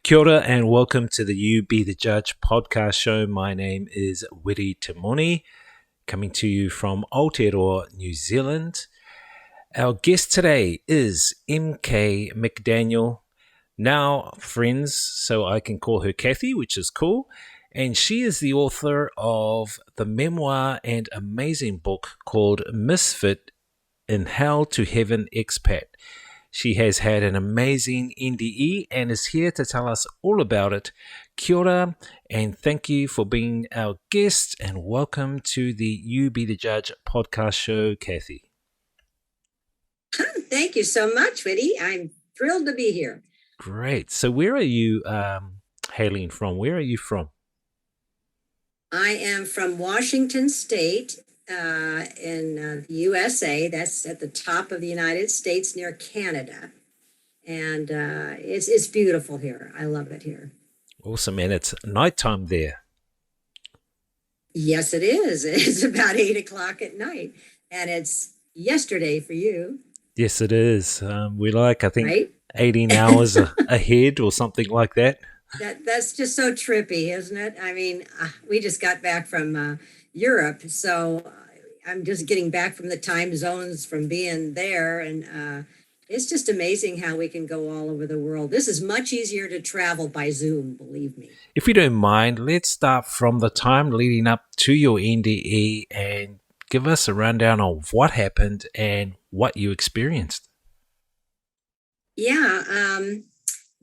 Kia ora and welcome to the You Be the Judge podcast show. My name is Wiri Timoni, coming to you from Aotearoa, New Zealand. Our guest today is M.K McDaniel, now friends, so I can call her Kathy, which is cool. And she is the author of the memoir and amazing book called Misfit, In Hell to Heaven Expat. She has had an amazing NDE and is here to tell us all about it. Kia ora, and thank you for being our guest, and welcome to the You Be the Judge podcast show, Kathy. Thank you so much, Witty. I'm thrilled to be here. Great. So where are you hailing from? Where are you from? I am from Washington State in the USA. That's at the top of the United States near Canada. And it's beautiful here. I love it here. Awesome. And it's nighttime there. Yes, it is. It's about 8 o'clock at night. And it's yesterday for you. Yes, it is. We like, I think, right? 18 hours ahead or something like that. That's just so trippy, isn't it? I mean, we just got back from Europe, so I'm just getting back from the time zones from being there, and it's just amazing how we can go all over the world. This is much easier to travel by Zoom, believe me. If you don't mind, let's start from the time leading up to your NDE and give us a rundown of what happened and what you experienced. Yeah,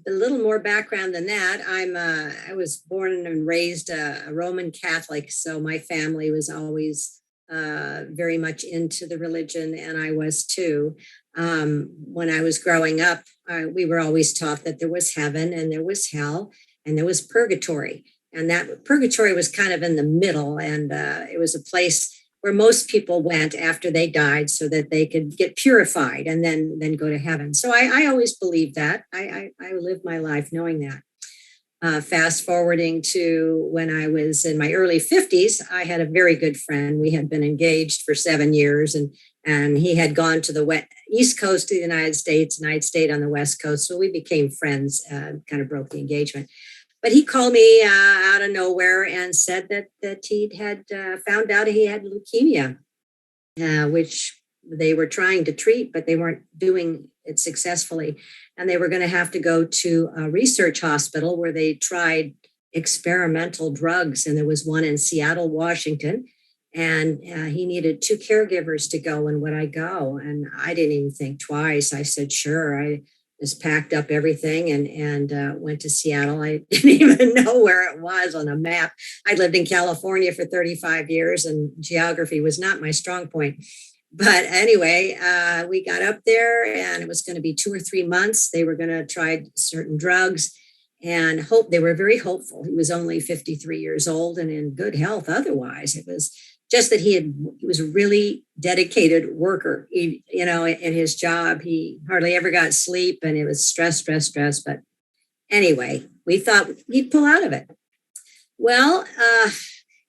a little more background than that. I was born and raised a Roman Catholic, so my family was always very much into the religion, and I was too. When I was growing up, we were always taught that there was heaven and there was hell and there was purgatory, and that purgatory was kind of in the middle, and it was a place where most people went after they died so that they could get purified and then go to heaven. So I always believed that. I lived my life knowing that. Fast forwarding to when I was in my early 50s, I had a very good friend. We had been engaged for 7 years, and he had gone to the East Coast of the United States, and I'd stayed on the West Coast. So we became friends, kind of broke the engagement. But he called me out of nowhere and said that he had found out he had leukemia, which they were trying to treat, but they weren't doing it successfully. And they were going to have to go to a research hospital where they tried experimental drugs. And there was one in Seattle, Washington. And he needed 2 caregivers to go. And would I go? And I didn't even think twice. I said, sure. I just packed up everything and went to Seattle. I didn't even know where it was on a map. I lived in California for 35 years, and geography was not my strong point. But anyway, we got up there, and it was going to be 2 or 3 months. They were going to try certain drugs and hope. They were very hopeful. He was only 53 years old and in good health otherwise. It was just that he was a really dedicated worker, in his job. He hardly ever got sleep, and it was stress. But anyway, we thought he'd pull out of it. Well,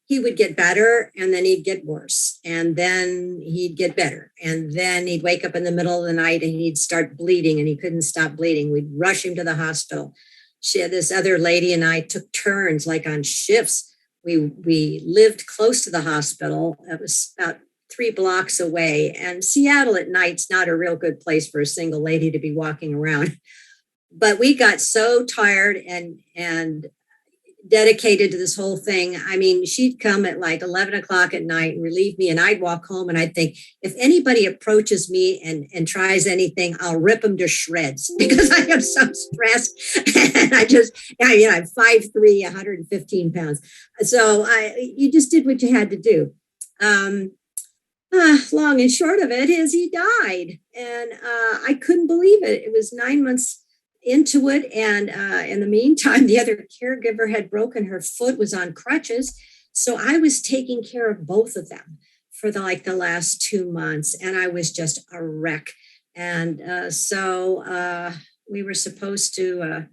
he would get better, and then he'd get worse, and then he'd get better, and then he'd wake up in the middle of the night and he'd start bleeding, and he couldn't stop bleeding. We'd rush him to the hospital. This other lady and I took turns, like on shifts. We lived close to the hospital. It was about 3 blocks away. And Seattle at night's not a real good place for a single lady to be walking around. But we got so tired and dedicated to this whole thing. I mean, she'd come at like 11 o'clock at night and relieve me, and I'd walk home and I'd think, if anybody approaches me and tries anything, I'll rip them to shreds because I am so stressed. And I'm 5'3", 115 pounds. So you just did what you had to do. Long and short of it is he died, and I couldn't believe it. It was 9 months into it, and in the meantime, the other caregiver had broken her foot, was on crutches, so I was taking care of both of them for the last 2 months, and I was just a wreck. And so we were supposed to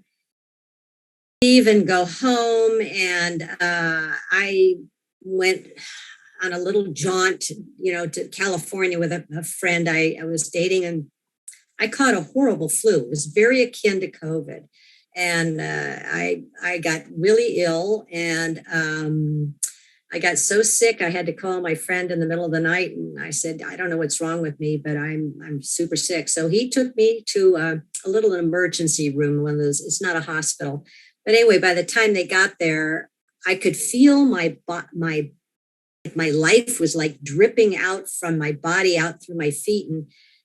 leave and go home, and I went on a little jaunt, to California with a friend I was dating, and I caught a horrible flu. It was very akin to COVID. And I got really ill, and I got so sick I had to call my friend in the middle of the night, and I said, I don't know what's wrong with me, but I'm super sick. So he took me to a little emergency room, one of those. It's not a hospital, but anyway, by the time they got there, I could feel my life was like dripping out from my body out through my feet,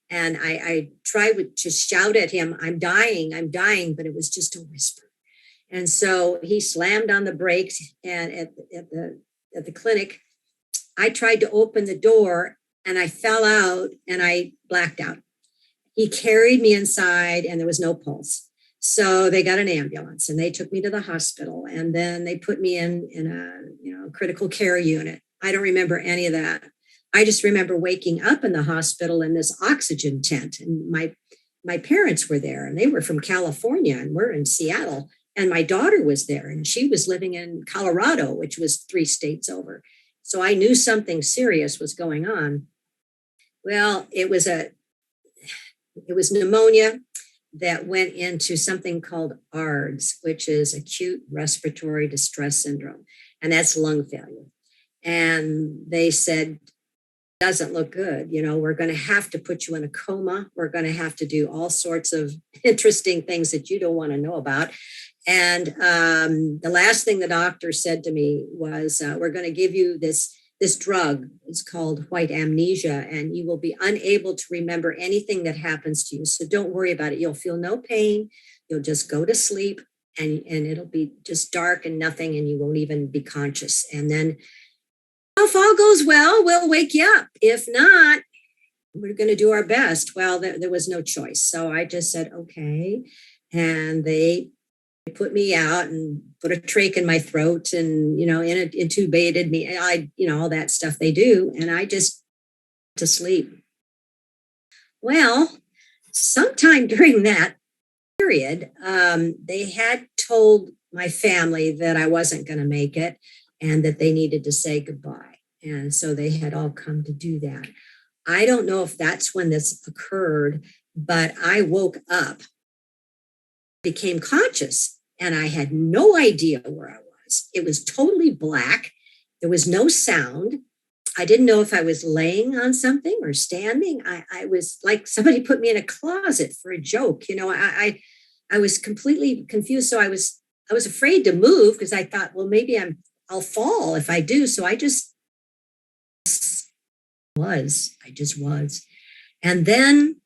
and I tried to shout at him, I'm dying, but it was just a whisper. And so he slammed on the brakes, and at the clinic, I tried to open the door, and I fell out and I blacked out. He carried me inside, and there was no pulse. So they got an ambulance and they took me to the hospital, and then they put me in a critical care unit. I don't remember any of that. I just remember waking up in the hospital in this oxygen tent, and my parents were there, and they were from California, and we're in Seattle, and my daughter was there, and she was living in Colorado, which was 3 states over. So I knew something serious was going on. Well, it was pneumonia that went into something called ARDS, which is acute respiratory distress syndrome, and that's lung failure. And they said, doesn't look good. We're going to have to put you in a coma. We're going to have to do all sorts of interesting things that you don't want to know about. And the last thing the doctor said to me was, we're going to give you this drug. It's called white amnesia, and you will be unable to remember anything that happens to you. So don't worry about it. You'll feel no pain. You'll just go to sleep, and it'll be just dark and nothing, and you won't even be conscious. And then if all goes well, we'll wake you up. If not, we're going to do our best. Well, there was no choice. So I just said, okay. And they put me out and put a trach in my throat, and, intubated me. All that stuff they do. And I just to sleep. Well, sometime during that period, they had told my family that I wasn't going to make it, and that they needed to say goodbye. And so they had all come to do that. I don't know if that's when this occurred, but I woke up, became conscious, and I had no idea where I was. It was totally black. There was no sound. I didn't know if I was laying on something or standing. I was like somebody put me in a closet for a joke. I was completely confused. So I was afraid to move, because I thought, well, maybe I'll fall if I do. So I just was. And then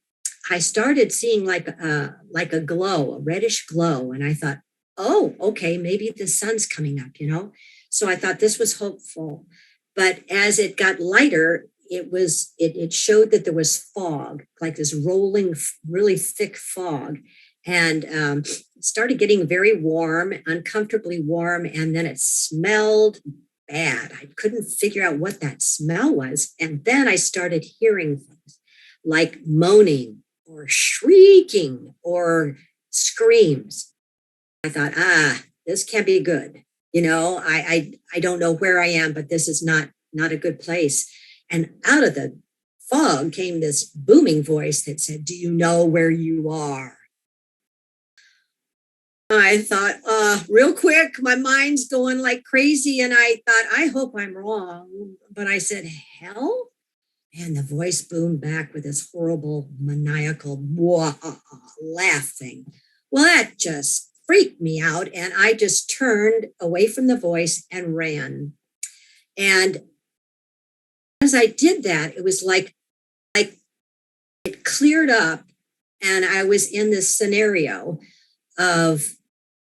I started seeing like a glow, a reddish glow. And I thought, oh, okay, maybe the sun's coming up, So I thought this was hopeful. But as it got lighter, it showed that there was fog, like this rolling, really thick fog. And it started getting very warm, uncomfortably warm, and then it smelled bad. I couldn't figure out what that smell was. And then I started hearing things like moaning or shrieking or screams. I thought, this can't be good. I don't know where I am, but this is not a good place. And out of the fog came this booming voice that said, do you know where you are? I thought, real quick, my mind's going like crazy. And I thought, I hope I'm wrong. But I said, hell? And the voice boomed back with this horrible maniacal laugh thing. Well, that just freaked me out. And I just turned away from the voice and ran. And as I did that, it was like it cleared up. And I was in this scenario of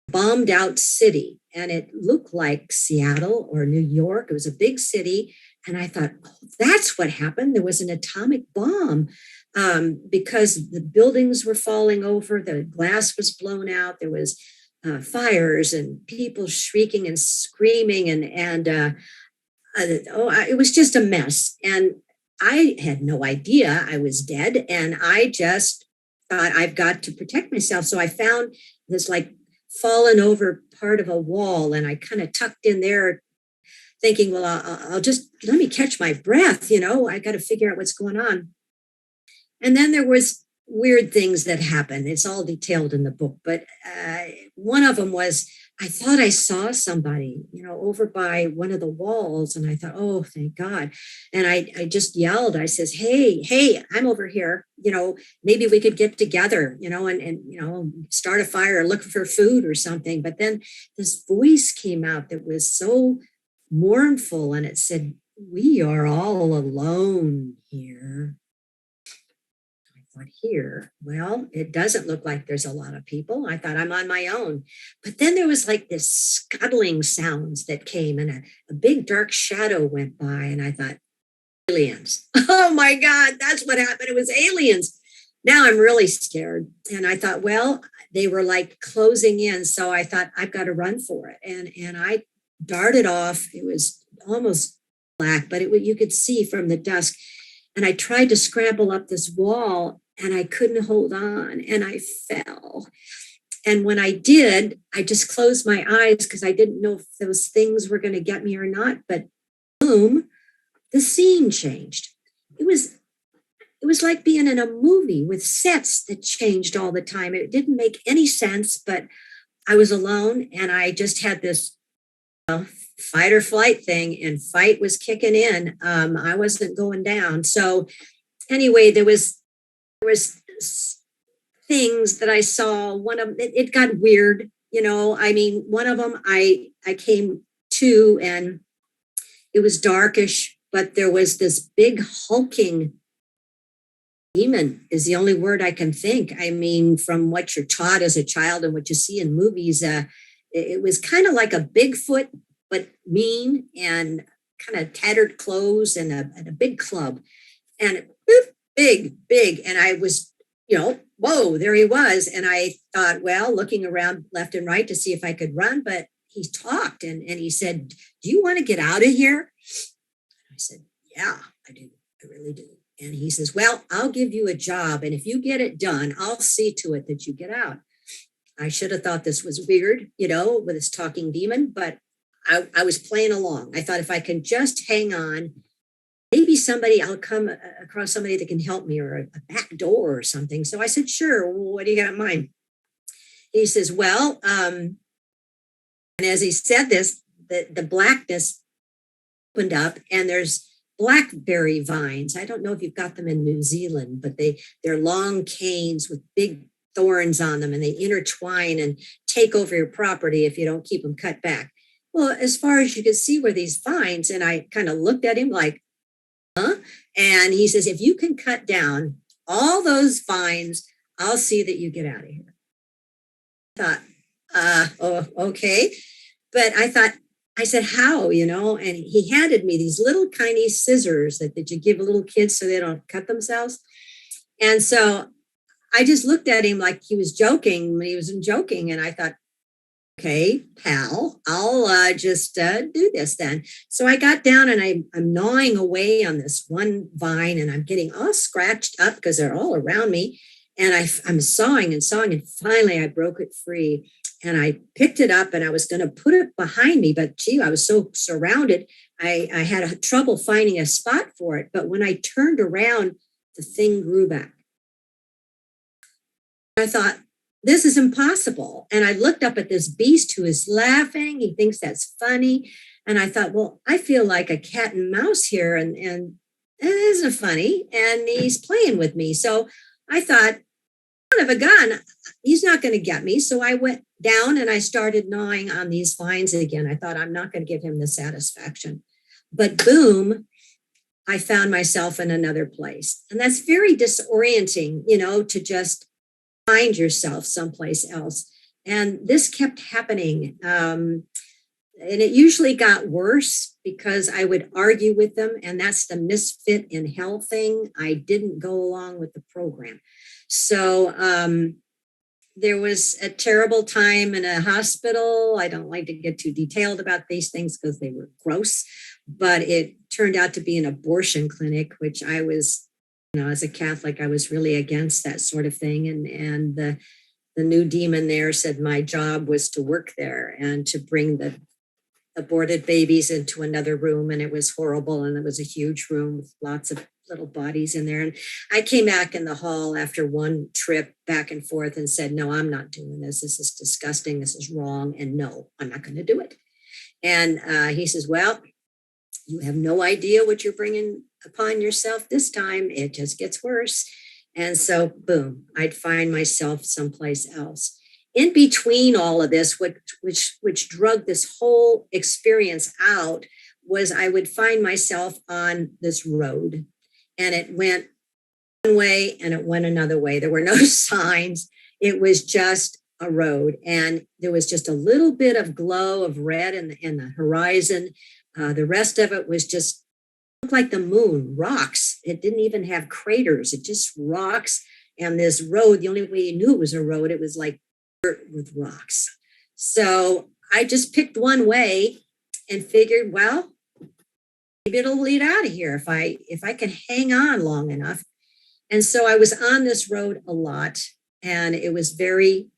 bombed out city, and it looked like Seattle or New York. It was a big city. And I thought, oh, that's what happened. There was an atomic bomb, because the buildings were falling over. The glass was blown out. There was fires and people shrieking and screaming. It was just a mess. And I had no idea I was dead. And I just thought, I've got to protect myself. So I found this like fallen over part of a wall, and I kind of tucked in there thinking, well, I'll just let me catch my breath. I got to figure out what's going on. And then there was weird things that happened. It's all detailed in the book, but one of them was, I thought I saw somebody, over by one of the walls. And I thought, oh, thank God. And I just yelled, I says, hey, I'm over here. Maybe we could get together, and start a fire or look for food or something. But then this voice came out that was so mournful, and it said, we are all alone here. Thought, here, well, it doesn't look like there's a lot of people. I thought, I'm on my own. But then there was like this scuttling sounds that came, and a big dark shadow went by, and I thought, aliens. Oh my God, that's what happened. It was aliens. Now I'm really scared. And I thought, well, they were like closing in. So I thought, I've got to run for it. And I darted off. It was almost black, but you could see from the dusk. And I tried to scramble up this wall, and I couldn't hold on, and I fell. And when I did, I just closed my eyes because I didn't know if those things were going to get me or not. But boom, the scene changed. It was like being in a movie with sets that changed all the time. It didn't make any sense, but I was alone, and I just had this fight or flight thing, and fight was kicking in. I wasn't going down. So anyway, there was things that I saw. One of it got weird. One of them I came to, and it was darkish, but there was this big hulking demon is the only word I can think. From what you're taught as a child and what you see in movies, it was kind of like a Bigfoot, but mean, and kind of tattered clothes, and a big club, and big. And I was, whoa, there he was. And I thought, well, looking around left and right to see if I could run, but he talked, and he said, do you want to get out of here? I said, yeah, I do. I really do. And he says, well, I'll give you a job, and if you get it done, I'll see to it that you get out. I should have thought this was weird, with this talking demon, but I was playing along. I thought, if I can just hang on, maybe I'll come across somebody that can help me, or a back door or something. So I said, sure. What do you got in mind? He says, well, and as he said this, the blackness opened up, and there's blackberry vines. I don't know if you've got them in New Zealand, but they're long canes with big thorns on them, and they intertwine and take over your property if you don't keep them cut back. Well, as far as you could see were these vines, and I kind of looked at him like, huh? And he says, if you can cut down all those vines, I'll see that you get out of here. I thought, okay. But I said, how, and he handed me these little tiny scissors that you give little kids so they don't cut themselves. And so I just looked at him like he was joking when he wasn't joking. And I thought, okay, pal, I'll just do this then. So I got down, and I'm gnawing away on this one vine, and I'm getting all scratched up because they're all around me. And I'm sawing, and finally I broke it free. And I picked it up, and I was going to put it behind me, but gee, I was so surrounded. I had trouble finding a spot for it. But when I turned around, the thing grew back. I thought, this is impossible. And I looked up at this beast who is laughing. He thinks that's funny. And I thought, well, I feel like a cat and mouse here, and it isn't funny. And he's playing with me. So I thought, son of a gun, he's not going to get me. So I went down, and I started gnawing on these vines again. I thought, I'm not going to give him the satisfaction. But boom, I found myself in another place. And that's very disorienting, to just find yourself someplace else. And this kept happening. And it usually got worse because I would argue with them. And that's the misfit in hell thing. I didn't go along with the program. So there was a terrible time in a hospital. I don't like to get too detailed about these things because they were gross, but it turned out to be an abortion clinic, which I was, as a Catholic, I was really against that sort of thing. And the new demon there said my job was to work there and to bring the aborted babies into another room. And it was horrible. And it was a huge room with lots of little bodies in there. And I came back in the hall after one trip back and forth and said, no, I'm not doing this. This is disgusting. This is wrong. And no, I'm not going to do it. And he says, well, you have no idea what you're bringing upon yourself this time. It just gets worse. And so, boom, I'd find myself someplace else. In between all of this, which drug this whole experience out, was I would find myself on this road, and it went one way and it went another way. There were no signs. It was just a road, and there was just a little bit of glow of red in the horizon. The rest of it was just looked like the moon, rocks. It didn't even have craters. It just rocks. And this road, the only way you knew it was a road, it was like dirt with rocks. So I just picked one way and figured, well, maybe it'll lead out of here if I can hang on long enough. And so I was on this road a lot, and it was very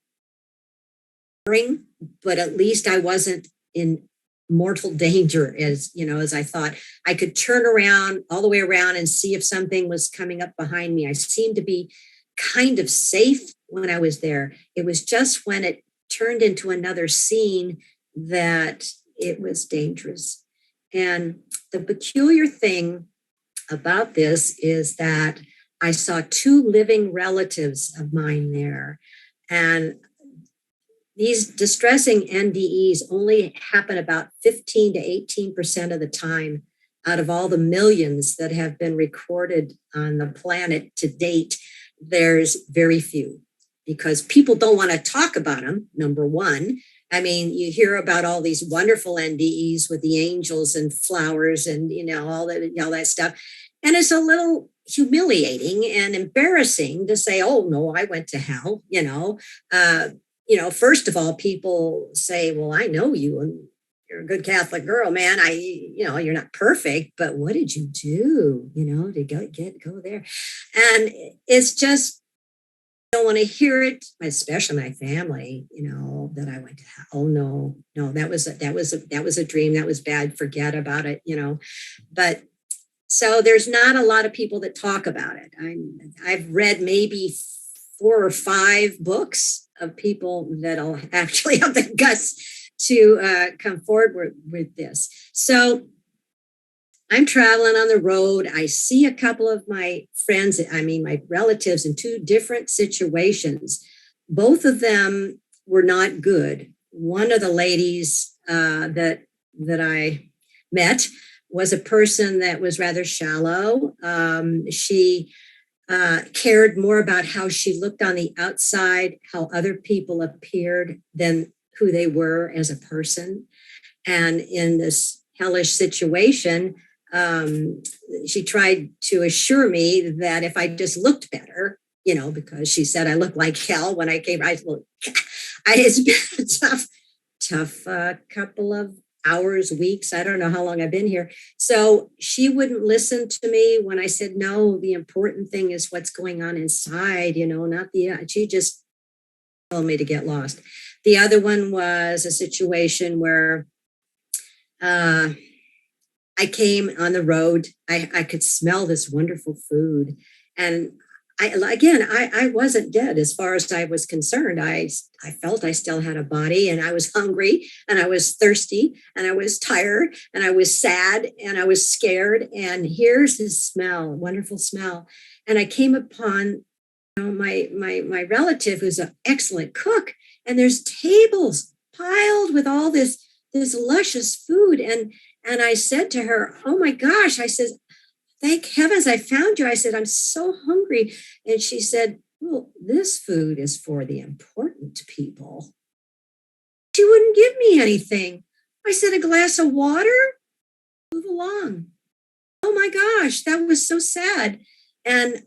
boring, but at least I wasn't in mortal danger, as I thought. I could turn around all the way around and see if something was coming up behind me. I seemed to be kind of safe when I was there. It was just when it turned into another scene that it was dangerous. And the peculiar thing about this is that I saw two living relatives of mine there. And these distressing NDEs only happen about 15 to 18% of the time out of all the millions that have been recorded on the planet to date. There's very few because people don't want to talk about them, number one. I mean, you hear about all these wonderful NDEs with the angels and flowers and, all that stuff. And it's a little humiliating and embarrassing to say, oh, no, I went to hell, first of all, people say, well, I know you and you're a good Catholic girl, man. You're not perfect, but what did you do, to go there? And it's just, I don't want to hear it, especially my family, that I went to hell. Oh, no, that was a dream. That was bad. Forget about it, but so there's not a lot of people that talk about it. I've read maybe 4 or 5 books of people that'll actually have the guts to come forward with this. So I'm traveling on the road. I see a couple of my friends, my relatives, in 2 different situations. Both of them were not good. One of the ladies that I met was a person that was rather shallow. She cared more about how she looked on the outside, how other people appeared, than who they were as a person. And in this hellish situation, she tried to assure me that if I just looked better, because she said I looked like hell when I came. It's been a tough couple of hours, weeks. I don't know how long I've been here. So she wouldn't listen to me when I said, no, the important thing is what's going on inside, not she just told me to get lost. The other one was a situation where I came on the road. I could smell this wonderful food. And I wasn't dead as far as I was concerned. I felt I still had a body, and I was hungry, and I was thirsty, and I was tired, and I was sad, and I was scared. And here's this smell, wonderful smell. And I came upon my relative, who's an excellent cook, and there's tables piled with all this luscious food. And I said to her, oh my gosh, I said, thank heavens I found you. I said, I'm so hungry. And she said, well, this food is for the important people. She wouldn't give me anything. I said, a glass of water? Move along. Oh my gosh, that was so sad. And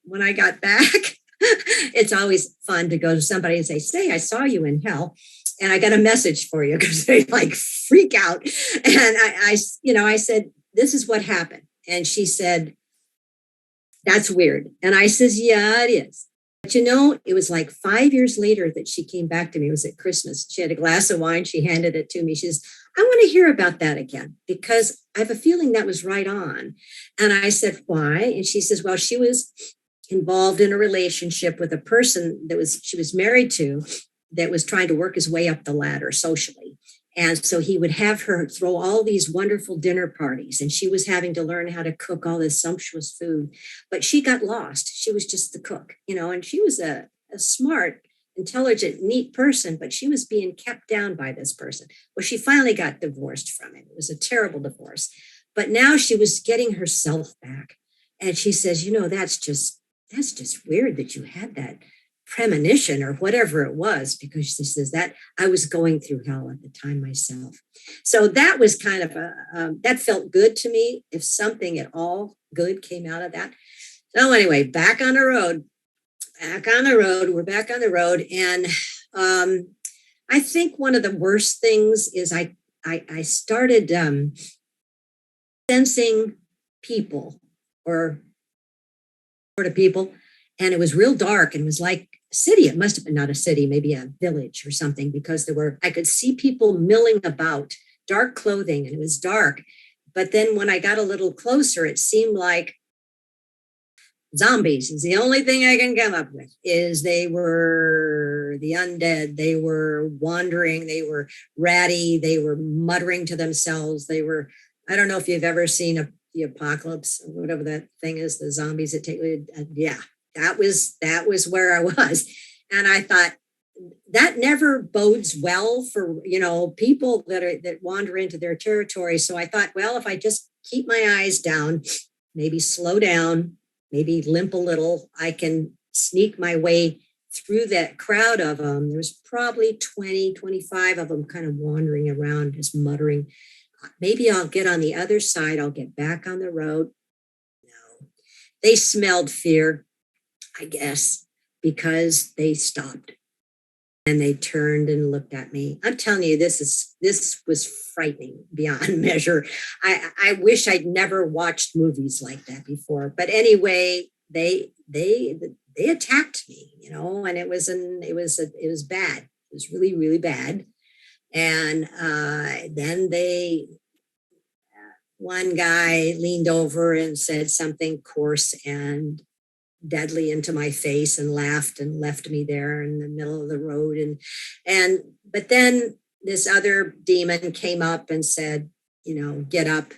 when I got back, it's always fun to go to somebody and say, I saw you in hell. And I got a message for you, because they freak out. And I said, this is what happened. And she said, that's weird. And I says, yeah, it is. But it was 5 years later that she came back to me. It was at Christmas. She had a glass of wine. She handed it to me. She says, I want to hear about that again because I have a feeling that was right on. And I said, why? And she says, well, she was involved in a relationship with a person she was married to that was trying to work his way up the ladder socially. And so he would have her throw all these wonderful dinner parties, and she was having to learn how to cook all this sumptuous food. But she got lost. She was just the cook, and she was a smart, intelligent, neat person, but she was being kept down by this person. Well, she finally got divorced from him. It was a terrible divorce. But now she was getting herself back. And she says, that's just weird that you had that premonition or whatever it was, because she says that I was going through hell at the time myself. So that was kind of that felt good to me, if something at all good came out of that. So anyway, back on the road. We're back on the road. And I think one of the worst things is I started sensing people or sort of people, and it was real dark, and it was like a city. It must have been not a city, maybe a village or something, because I could see people milling about, dark clothing, and it was dark. But then when I got a little closer, it seemed like zombies is the only thing I can come up with. Is they were the undead. They were wandering. They were ratty. They were muttering to themselves. I don't know if you've ever seen the apocalypse, or whatever that thing is, the zombies that take, yeah, that was where I was. And I thought that never bodes well for, people that wander into their territory. So I thought, well, if I just keep my eyes down, maybe slow down, maybe limp a little, I can sneak my way through that crowd of them. There was probably 20, 25 of them kind of wandering around, just muttering. Maybe I'll get on the other side. I'll get back on the road. No, they smelled fear, I guess, because they stopped and they turned and looked at me. I'm telling you, this was frightening beyond measure. I wish I'd never watched movies like that before. But anyway, they attacked me, and it was bad. It was really, really bad. And then one guy leaned over and said something coarse and deadly into my face and laughed and left me there in the middle of the road. But then this other demon came up and said, get up,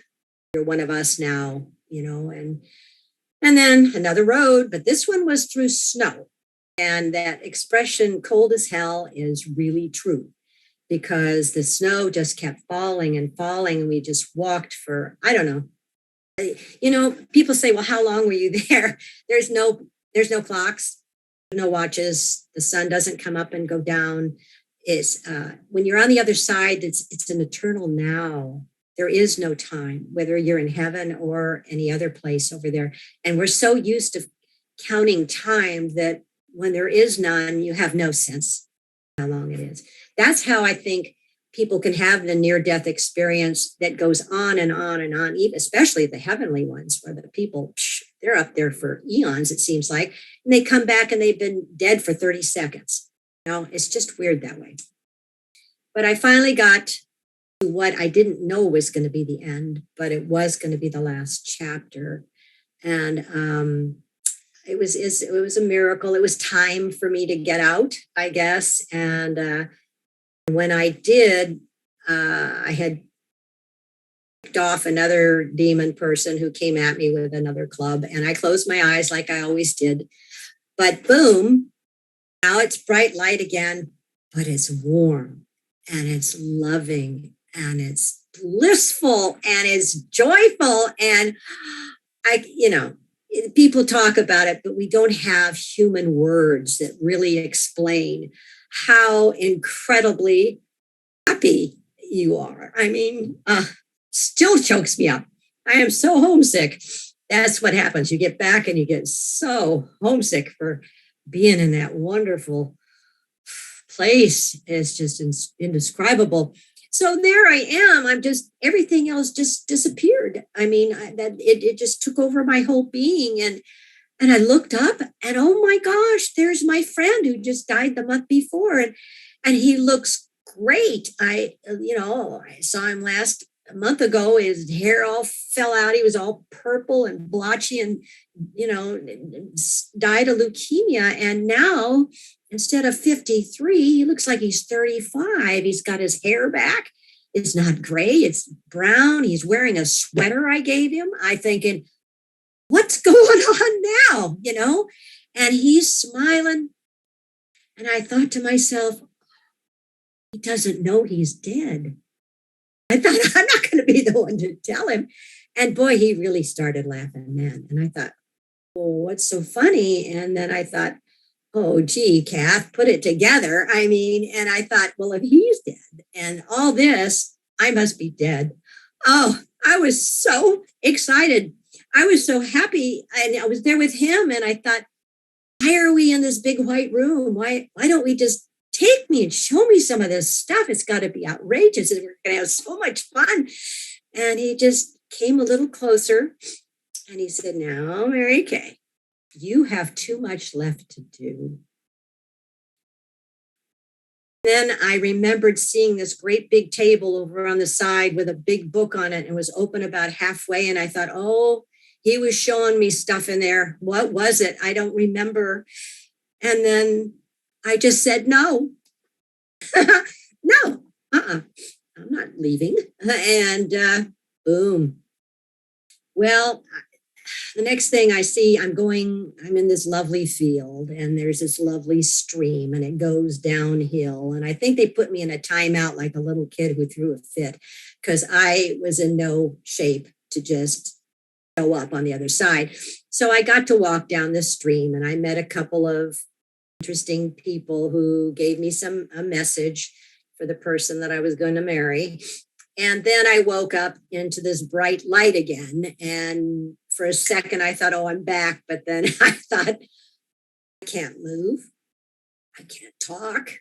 you're one of us now, and then another road, but this one was through snow. And that expression, cold as hell, is really true, because the snow just kept falling and falling. And we just walked for, I don't know. People say, well, how long were you there? There's no clocks, no watches. The sun doesn't come up and go down. It's when you're on the other side, it's an eternal now. There is no time, whether you're in heaven or any other place over there. And we're so used to counting time that when there is none, you have no sense how long it is. That's how I think people can have the near-death experience that goes on and on and on, even especially the heavenly ones, where the people, they're up there for eons, it seems like, and they come back and they've been dead for 30 seconds. It's just weird that way. But I finally got to what I didn't know was going to be the end, but it was going to be the last chapter. And it was a miracle. It was time for me to get out, I guess. And when I did, I had picked off another demon person who came at me with another club, and I closed my eyes like I always did. But boom, now it's bright light again, but it's warm and it's loving and it's blissful and it's joyful. And people talk about it, but we don't have human words that really explain how incredibly happy you are. I mean, still chokes me up. I am so homesick. That's what happens. You get back and you get so homesick for being in that wonderful place. It's just indescribable. So there I am. Everything else just disappeared. I mean, it just took over my whole being. And I looked up and, oh my gosh, there's my friend who just died the month before. And he looks great. I saw him last a month ago. His hair all fell out. He was all purple and blotchy and, died of leukemia. And now, instead of 53, he looks like he's 35. He's got his hair back. It's not gray, it's brown. He's wearing a sweater I gave him. I thinking, what's going on now? And he's smiling. And I thought to myself, he doesn't know he's dead. I thought, I'm not going to be the one to tell him. And boy, he really started laughing then. And I thought, well, what's so funny? And then I thought, oh, gee, Kath, put it together. And I thought, well, if he's dead and all this, I must be dead. Oh, I was so excited. I was so happy. And I was there with him. And I thought, why are we in this big white room? Why don't we just take me and show me some of this stuff? It's got to be outrageous. We're going to have so much fun. And he just came a little closer and he said, now, Mary Kay, you have too much left to do. Then I remembered seeing this great big table over on the side with a big book on it and was open about halfway. And I thought, oh, he was showing me stuff in there. What was it? I don't remember. And then I just said, no, no, I'm not leaving. And boom. Well, the next thing I see, I'm in this lovely field and there's this lovely stream and it goes downhill. And I think they put me in a timeout like a little kid who threw a fit because I was in no shape to just go up on the other side. So I got to walk down the stream and I met a couple of interesting people who gave me a message for the person that I was going to marry. And then I woke up into this bright light again. And for a second, I thought, oh, I'm back. But then I thought, I can't move. I can't talk.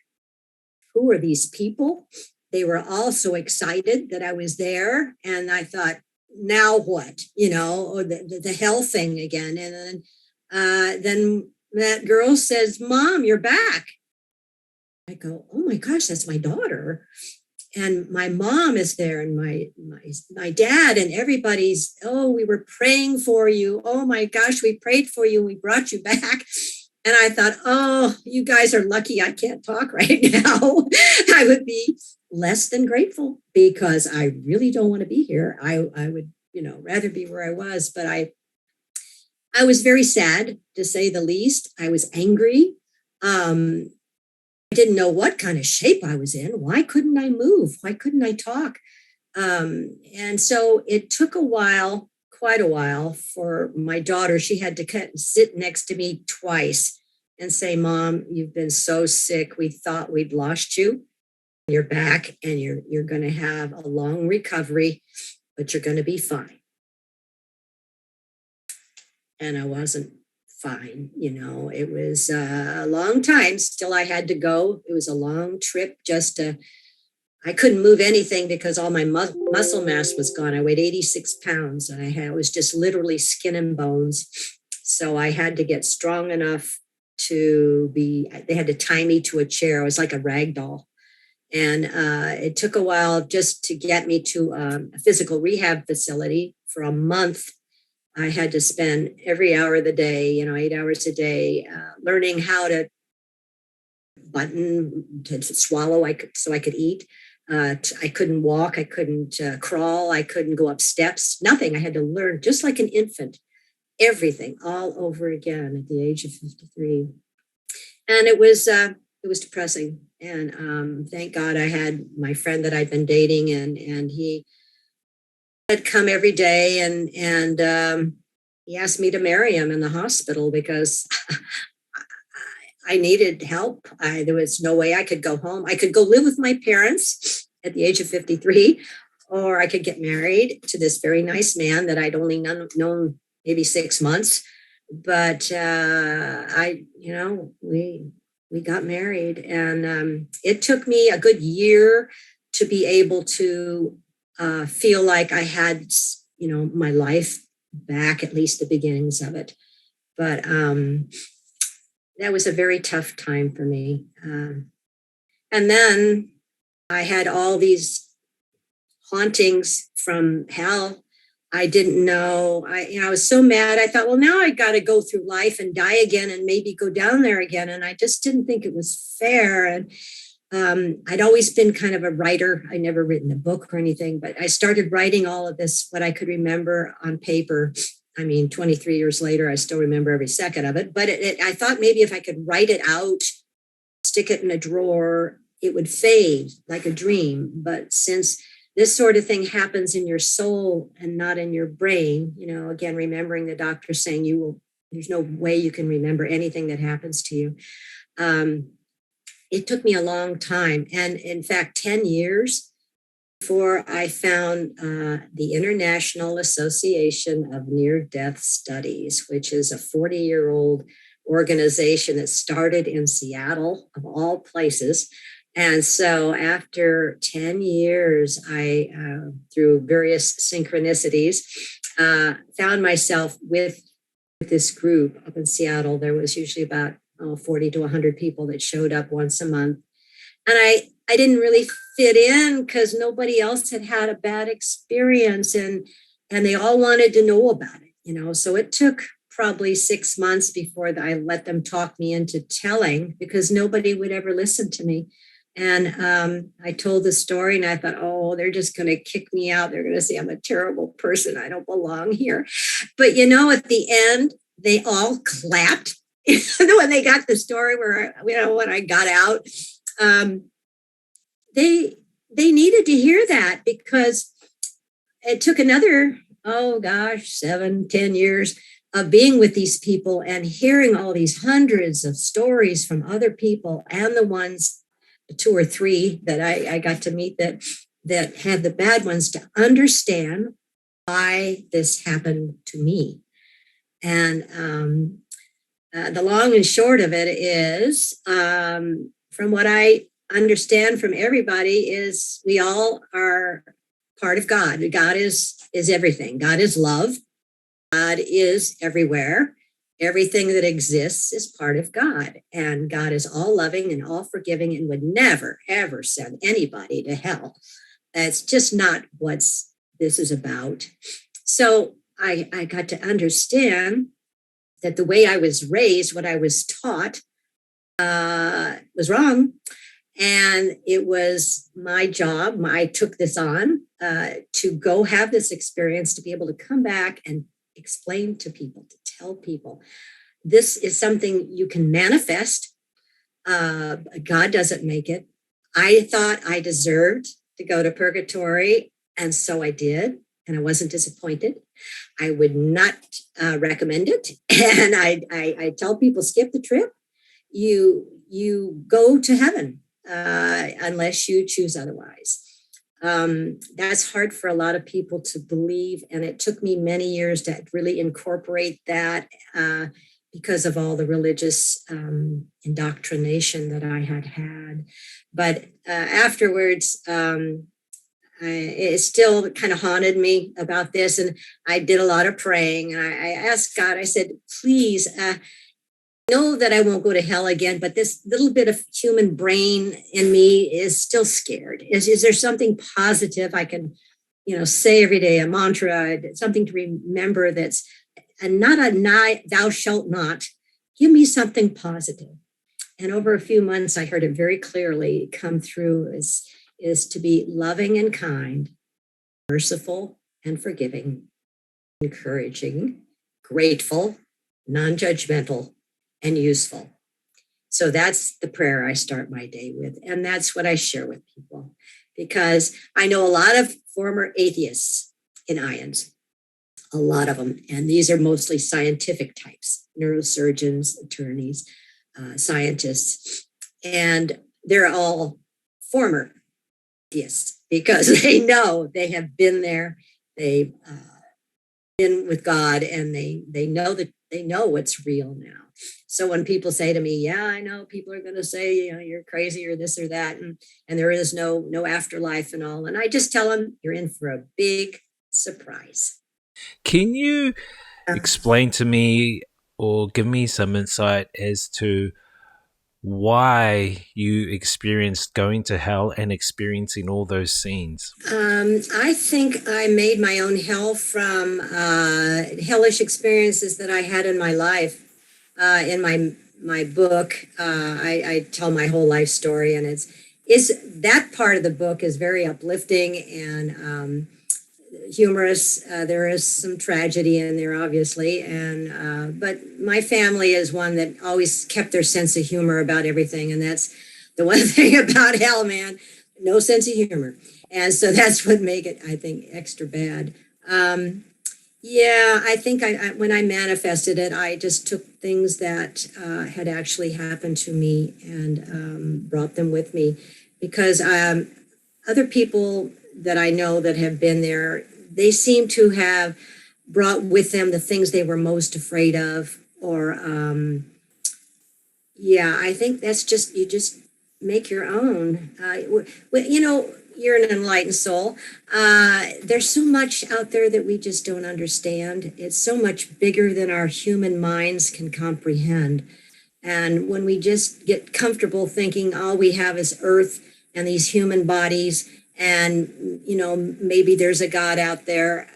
Who are these people? They were all so excited that I was there. And I thought, now what? Or the hell thing again. And then that girl says, Mom, you're back. I go, oh my gosh, that's my daughter. And my mom is there and my dad and everybody's, oh, we were praying for you. Oh my gosh, we prayed for you. We brought you back. And I thought, oh, you guys are lucky I can't talk right now. I would be less than grateful because I really don't want to be here. I would, rather be where I was. But I was very sad, to say the least. I was angry. I didn't know what kind of shape I was in. Why couldn't I move? Why couldn't I talk? And so it took quite a while for my daughter. She had to sit next to me twice and say, Mom, you've been so sick. We thought we'd lost you. You're back and you're going to have a long recovery, but you're going to be fine. And I wasn't fine. It was a long time. Still, I had to go. It was a long trip I couldn't move anything because all my muscle mass was gone. I weighed 86 pounds and I was just literally skin and bones. So I had to get strong enough they had to tie me to a chair. I was like a rag doll. And it took a while just to get me to a physical rehab facility for a month. I had to spend every hour of the day, 8 hours a day, learning how to to swallow so I could eat. I couldn't walk. I couldn't crawl. I couldn't go up steps. Nothing. I had to learn just like an infant, everything all over again at the age of 53. And it was depressing. And thank God I had my friend that I'd been dating and he had come every day and he asked me to marry him in the hospital because I needed help. There was no way I could go home. I could go live with my parents at the age of 53, or I could get married to this very nice man that I'd only known maybe 6 months. But we got married, and it took me a good year to be able to feel like I had, my life back, at least the beginnings of it. But that was a very tough time for me. And then I had all these hauntings from hell. I didn't know. I was so mad. I thought, well, now I got to go through life and die again and maybe go down there again. And I just didn't think it was fair. And I'd always been kind of a writer. I never written a book or anything, but I started writing all of this, what I could remember on paper. I mean, 23 years later, I still remember every second of it. But I thought maybe if I could write it out, stick it in a drawer, it would fade like a dream. But since this sort of thing happens in your soul and not in your brain, again, remembering the doctor saying there's no way you can remember anything that happens to you. It took me a long time. And in fact, 10 years before I found the International Association of Near-Death Studies, which is a 40-year-old organization that started in Seattle, of all places. And so after 10 years, I, through various synchronicities, found myself with this group up in Seattle. There was usually about 40 to 100 people that showed up once a month. And I didn't really fit in because nobody else had had a bad experience, and they all wanted to know about it, So it took probably 6 months before I let them talk me into telling, because nobody would ever listen to me. And I told the story and I thought, oh, they're just going to kick me out. They're going to say I'm a terrible person. I don't belong here. But, at the end, they all clapped when they got the story where, when I got out. They needed to hear that, because it took another, 7-10 years of being with these people and hearing all these hundreds of stories from other people, and the ones, 2 or 3 that I got to meet that had the bad ones, to understand why this happened to me. And the long and short of it is, from what I understand from everybody, is we all are part of God. God is everything. God is love. God is everywhere. Everything that exists is part of God. And God is all loving and all forgiving and would never, ever send anybody to hell. That's just not what this is about. So I got to understand that the way I was raised, what I was taught, was wrong. And it was my job. I took this on to go have this experience, to be able to come back and explain to people, to tell people, this is something you can manifest. God doesn't make it. I thought I deserved to go to purgatory, and so I did, and I wasn't disappointed. I would not recommend it, and I tell people, skip the trip. You go to heaven unless you choose otherwise. That's hard for a lot of people to believe, and it took me many years to really incorporate that because of all the religious indoctrination that I had. But afterwards, it still kind of haunted me about this, and I did a lot of praying, and I asked God, I said, please, know that I won't go to hell again, but this little bit of human brain in me is still scared. Is there something positive I can, say every day, a mantra, something to remember that's not a thou shalt not. Give me something positive. And over a few months, I heard it very clearly come through is to be loving and kind, merciful and forgiving, encouraging, grateful, non-judgmental, and useful. So that's the prayer I start my day with. And that's what I share with people, because I know a lot of former atheists in IONS, a lot of them. And these are mostly scientific types, neurosurgeons, attorneys, scientists. And they're all former atheists, because they know, they have been there. They've been with God, and they know that they know what's real now. So when people say to me, yeah, I know people are going to say, you're crazy or this or that, and there is no afterlife and all. And I just tell them, you're in for a big surprise. Can you explain to me or give me some insight as to why you experienced going to hell and experiencing all those scenes. I think I made my own hell from hellish experiences that I had in my life. In my book, I tell my whole life story, and it's that part of the book is very uplifting and humorous. There is some tragedy in there, obviously, and but my family is one that always kept their sense of humor about everything, and that's the one thing about hell, man. No sense of humor, and so that's what make it, I think, extra bad. Yeah, I think when I manifested it, I just took things that had actually happened to me and brought them with me, because other people that I know that have been there, they seem to have brought with them the things they were most afraid of, or yeah, I think that's just, you just make your own. You're an enlightened soul. There's so much out there that we just don't understand. It's so much bigger than our human minds can comprehend. And when we just get comfortable thinking all we have is earth and these human bodies, and maybe there's a God out there,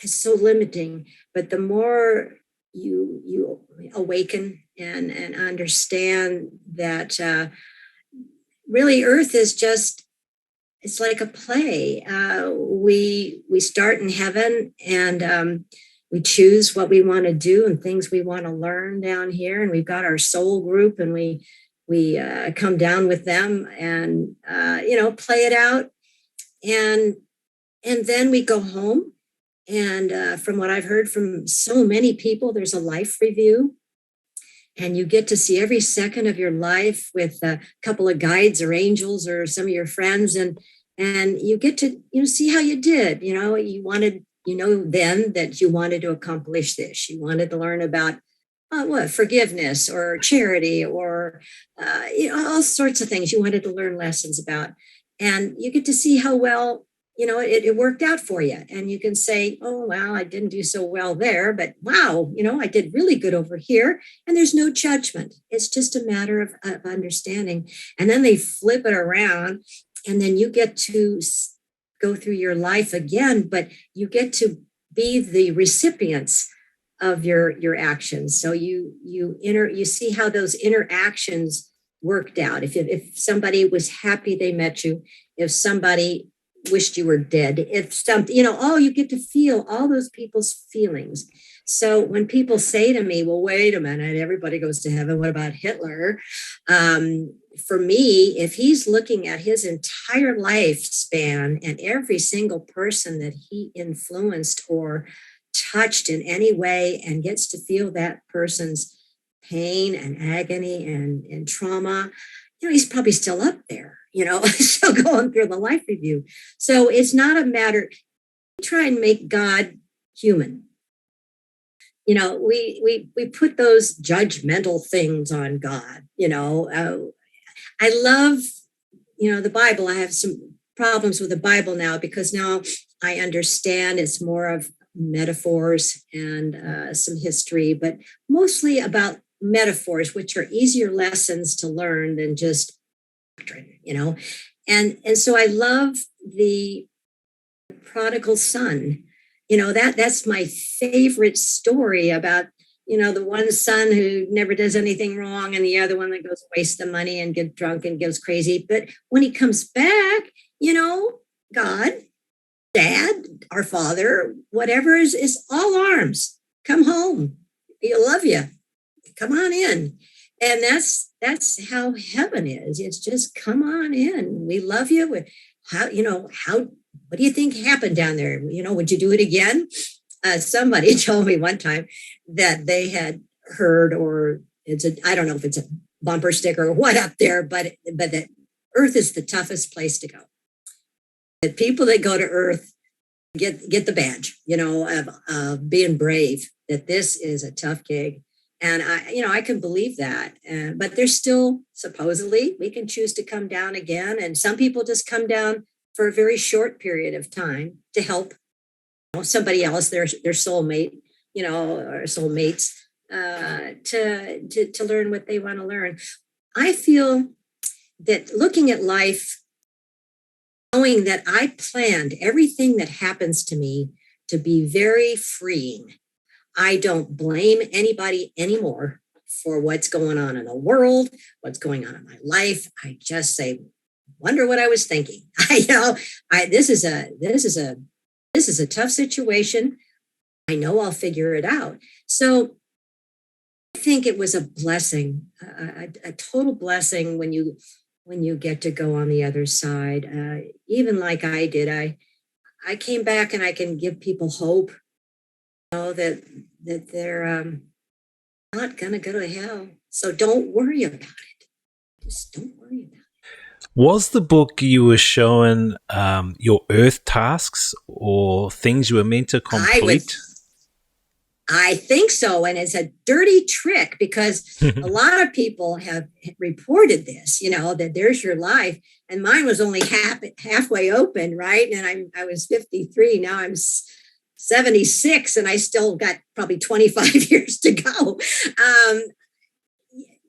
it's so limiting. But the more you awaken and understand that really earth is just, it's like a play. We start in heaven, and we choose what we want to do and things we want to learn down here, and we've got our soul group, and we come down with them and play it out, and then we go home. And from what I've heard from so many people, there's a life review, and you get to see every second of your life with a couple of guides or angels or some of your friends, and you get to see how you did. You wanted, then that you wanted to accomplish this. You wanted to learn about forgiveness or charity, or all sorts of things you wanted to learn lessons about, and you get to see how well it worked out for you. And you can say, oh, well, I didn't do so well there, but wow, I did really good over here. And there's no judgment. It's just a matter of understanding. And then they flip it around, and then you get to go through your life again, but you get to be the recipients of your actions. So you see how those interactions worked out. If somebody was happy they met you, if somebody wished you were dead, if something, you get to feel all those people's feelings. So when people say to me, well, wait a minute, everybody goes to heaven, what about Hitler? For me, if he's looking at his entire lifespan and every single person that he influenced or touched in any way, and gets to feel that person's pain and agony and trauma, he's probably still up there, still going through the life review. So it's not a matter, we try and make God human. We put those judgmental things on God. I love, the Bible. I have some problems with the Bible now, because now I understand it's more of metaphors and some history, but mostly about metaphors, which are easier lessons to learn than just doctrine, and so I love the prodigal son. That's my favorite story about the one son who never does anything wrong, and the other one that goes waste the money and get drunk and goes crazy. But when he comes back, God, Dad, our Father, whatever is all arms. Come home. He'll love you. Come on in. And that's how heaven is. It's just come on in. We love you. What do you think happened down there? Would you do it again? Somebody told me one time that they had heard, or I don't know if it's a bumper sticker or what up there, but that Earth is the toughest place to go. The people that go to Earth get the badge, of being brave, that this is a tough gig. And I can believe that. But there's still, supposedly, we can choose to come down again. And some people just come down for a very short period of time to help somebody else, their soulmate, or soulmates, to learn what they want to learn. I feel that looking at life, knowing that I planned everything that happens to me to be very freeing. I don't blame anybody anymore for what's going on in the world, what's going on in my life. I just say, wonder what I was thinking. This is a tough situation. I know I'll figure it out. So I think it was a blessing, a total blessing when you get to go on the other side. Even like I did, I came back and I can give people hope, that they're not gonna go to hell. So don't worry about it. Just don't worry about it. Was the book you were showing your earth tasks or things you were meant to complete? I think so. And it's a dirty trick because a lot of people have reported this, that there's your life. And mine was only halfway open, right? And I was 53. Now I'm 76 and I still got probably 25 years to go.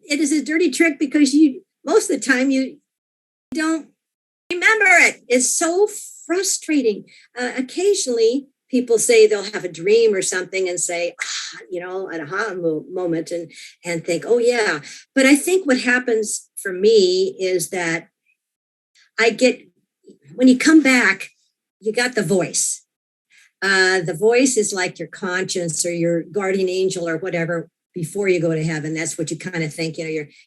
It is a dirty trick because most of the time you don't remember it. It's so frustrating. Occasionally people say they'll have a dream or something and say, an aha moment and think, oh yeah. But I think what happens for me is that when you come back, you got the voice. The voice is like your conscience or your guardian angel or whatever before you go to heaven. That's what you kind of think,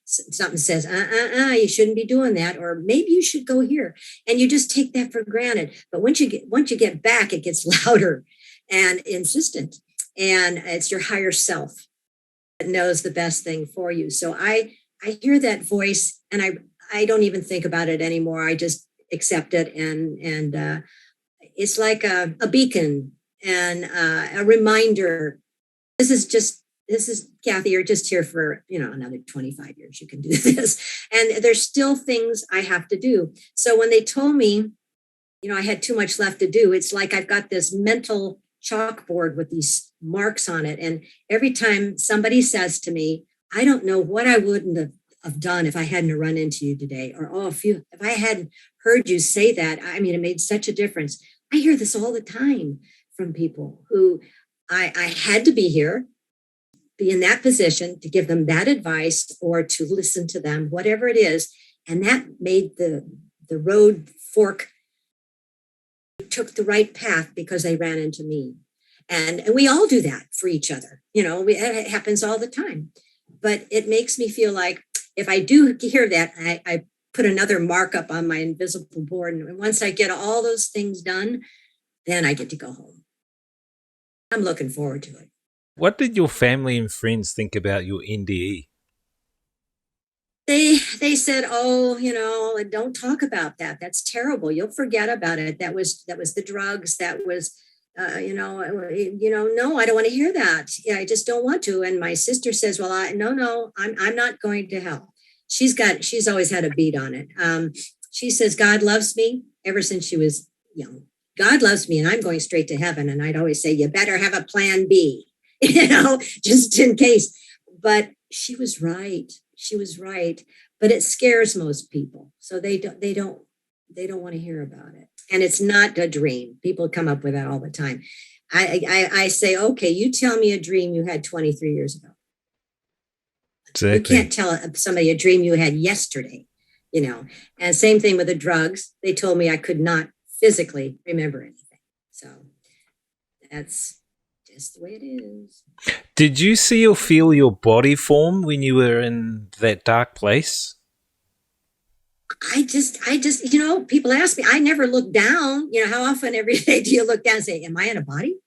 something says, you shouldn't be doing that. Or maybe you should go here. And you just take that for granted. But once you get back, it gets louder and insistent. And it's your higher self that knows the best thing for you. So I hear that voice and I don't even think about it anymore. I just accept it. And it's like a beacon and a reminder. This is Kathy, you're just here for, another 25 years. You can do this. And there's still things I have to do. So when they told me, I had too much left to do, it's like I've got this mental chalkboard with these marks on it. And every time somebody says to me, I don't know what I wouldn't have done if I hadn't run into you today. Or, if I hadn't heard you say that, it made such a difference. I hear this all the time from people who I had to be here, be in that position to give them that advice or to listen to them, whatever it is. And that made the road fork, took the right path because they ran into me. And we all do that for each other. It happens all the time. But it makes me feel like if I do hear that, I put another markup on my invisible board. And once I get all those things done, then I get to go home. I'm looking forward to it. What did your family and friends think about your NDE? They said, don't talk about that. That's terrible. You'll forget about it. That was the drugs. That was, no, I don't want to hear that. Yeah, I just don't want to. And my sister says, well, I'm not going to hell. She's always had a beat on it. She says, God loves me ever since she was young. God loves me and I'm going straight to heaven. And I'd always say, you better have a plan B, just in case. But she was right. But it scares most people. So they don't want to hear about it. And it's not a dream. People come up with that all the time. I say, okay, you tell me a dream you had 23 years ago. Exactly. You can't tell somebody a dream you had yesterday, And same thing with the drugs. They told me I could not physically remember anything. So that's just the way it is. Did you see or feel your body form when you were in that dark place? I just, people ask me, I never look down. How often every day do you look down and say, am I in a body?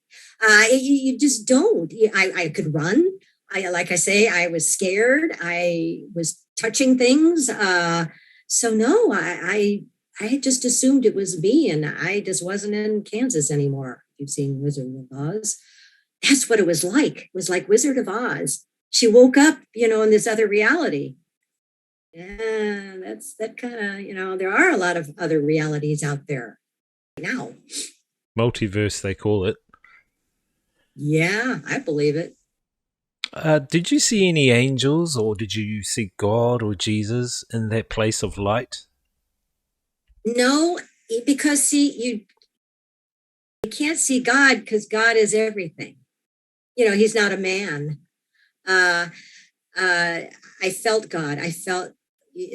You just don't. I could run. Like I say, I was scared. I was touching things. So no, I just assumed it was me and I just wasn't in Kansas anymore. You've seen Wizard of Oz. That's what it was like. It was like Wizard of Oz. She woke up, in this other reality. Yeah, that kind of, there are a lot of other realities out there now. Multiverse, they call it. Yeah, I believe it. Did you see any angels, or did you see God or Jesus in that place of light? No, because see, you can't see God because God is everything. He's not a man. Uh, I felt God. I felt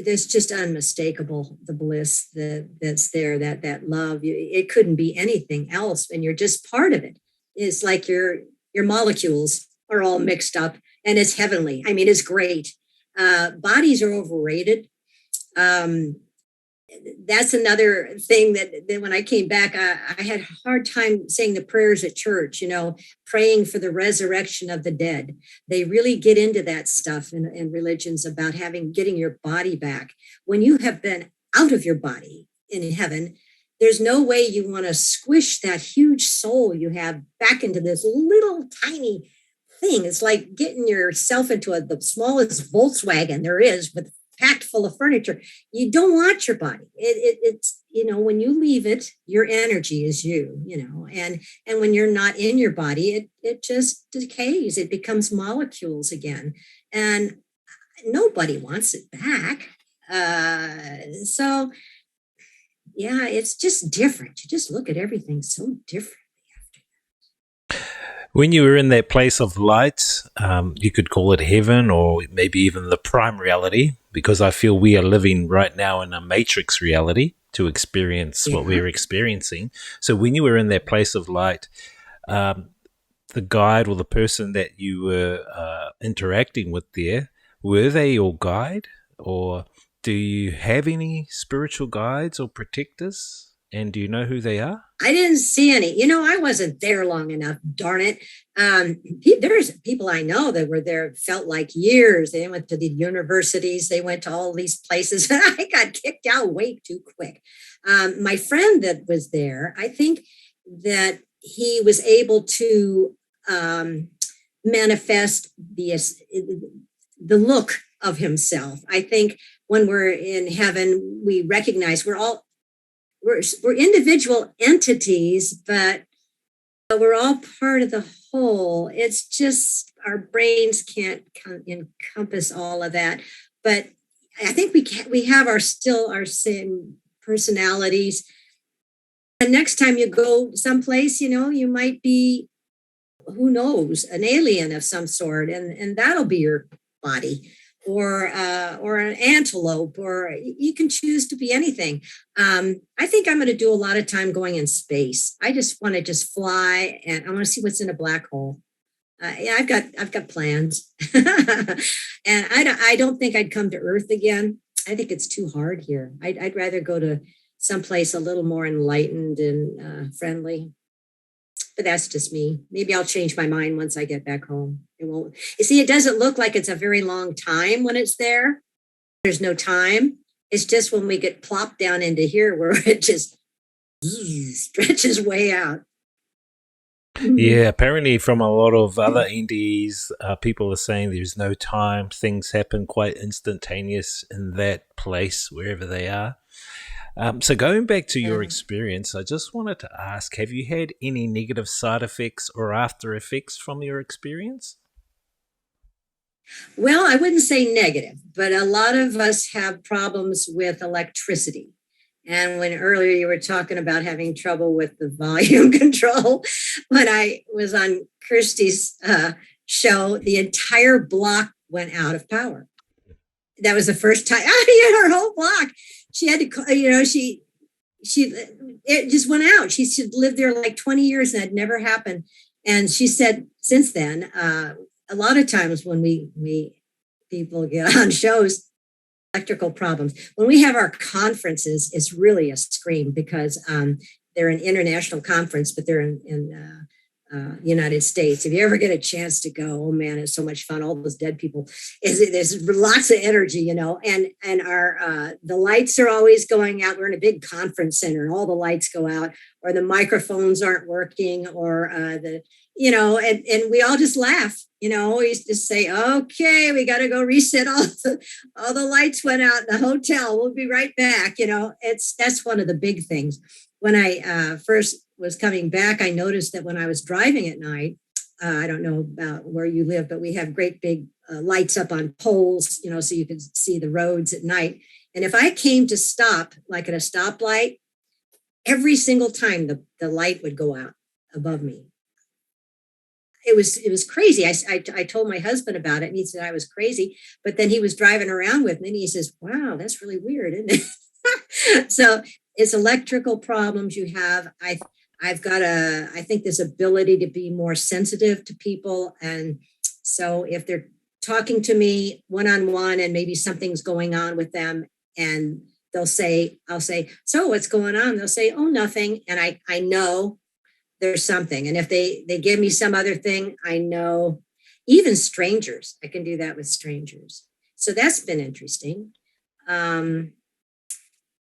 there's just unmistakable the bliss that's there, that love. It couldn't be anything else, and you're just part of it. It's like your molecules are all mixed up, and it's heavenly. I mean, it's great. Bodies are overrated. Um, that's another thing that when I came back, I had a hard time saying the prayers at church, praying for the resurrection of the dead. They really get into that stuff in religions about getting your body back. When you have been out of your body in heaven, there's no way you want to squish that huge soul you have back into this little tiny thing. It's like getting yourself into the smallest Volkswagen there is with packed full of furniture. You don't want your body. It's when you leave it, your energy is and when you're not in your body, it just decays. It becomes molecules again, and nobody wants it back. So yeah, it's just different. You just look at everything so different. When you were in that place of light, you could call it heaven or maybe even the prime reality, because I feel we are living right now in a matrix reality to experience what we're experiencing. So when you were in that place of light, the guide or the person that you were interacting with there, were they your guide, or do you have any spiritual guides or protectors? And do you know who they are? I didn't see any. I wasn't there long enough, darn it. There's people I know that were there, felt like years. They went to the universities, they went to all these places. I got kicked out way too quick. My friend that was there, I think that he was able to manifest the look of himself. I think when we're in heaven, we recognize we're individual entities, but we're all part of the whole. It's just our brains can't encompass all of that. But I think we have our same personalities. And next time you go someplace, you might be, who knows, an alien of some sort, and that'll be your body. Or an antelope, or you can choose to be anything. I think I'm going to do a lot of time going in space. I just want to fly, and I want to see what's in a black hole. Yeah, I've got plans, and I don't think I'd come to Earth again. I think it's too hard here. I'd rather go to someplace a little more enlightened and friendly. But that's just me. Maybe I'll change my mind once I get back home. It won't. You see, it doesn't look like it's a very long time when it's there. There's no time. It's just when we get plopped down into here where it just stretches way out. Yeah, apparently from a lot of other NDEs, people are saying there's no time. Things happen quite instantaneous in that place, wherever they are. So going back to your experience, I just wanted to ask, have you had any negative side effects or after effects from your experience? Well, I wouldn't say negative, but a lot of us have problems with electricity. And when earlier you were talking about having trouble with the volume control, when I was on Kirsty's show, the entire block went out of power. That was the first time. Her whole block. She had to, she it just went out. She lived there like 20 years and had never happened. And she said since then, a lot of times when we people get on shows, electrical problems. When we have our conferences, it's really a scream because they're an international conference, but they're in United States. If you ever get a chance to go, oh man, it's so much fun. All those dead people. There's lots of energy, and our the lights are always going out. We're in a big conference center, and all the lights go out, or the microphones aren't working, or and we all just laugh. We used to say, okay, we got to go reset all the lights went out in the hotel. We'll be right back. That's one of the big things. When I first was coming back, I noticed that when I was driving at night, I don't know about where you live, but we have great big lights up on poles, so you can see the roads at night. And if I came to stop, like at a stoplight, every single time the light would go out above me. It was crazy. I told my husband about it, and he said I was crazy. But then he was driving around with me, and he says, "Wow, that's really weird, isn't it?" So it's electrical problems you have. I've got I think this ability to be more sensitive to people, and so if they're talking to me one on one, and maybe something's going on with them, and I'll say, "So what's going on?" They'll say, "Oh, nothing," and I know there's something. And if they give me some other thing, I know. Even strangers, I can do that with strangers. So that's been interesting.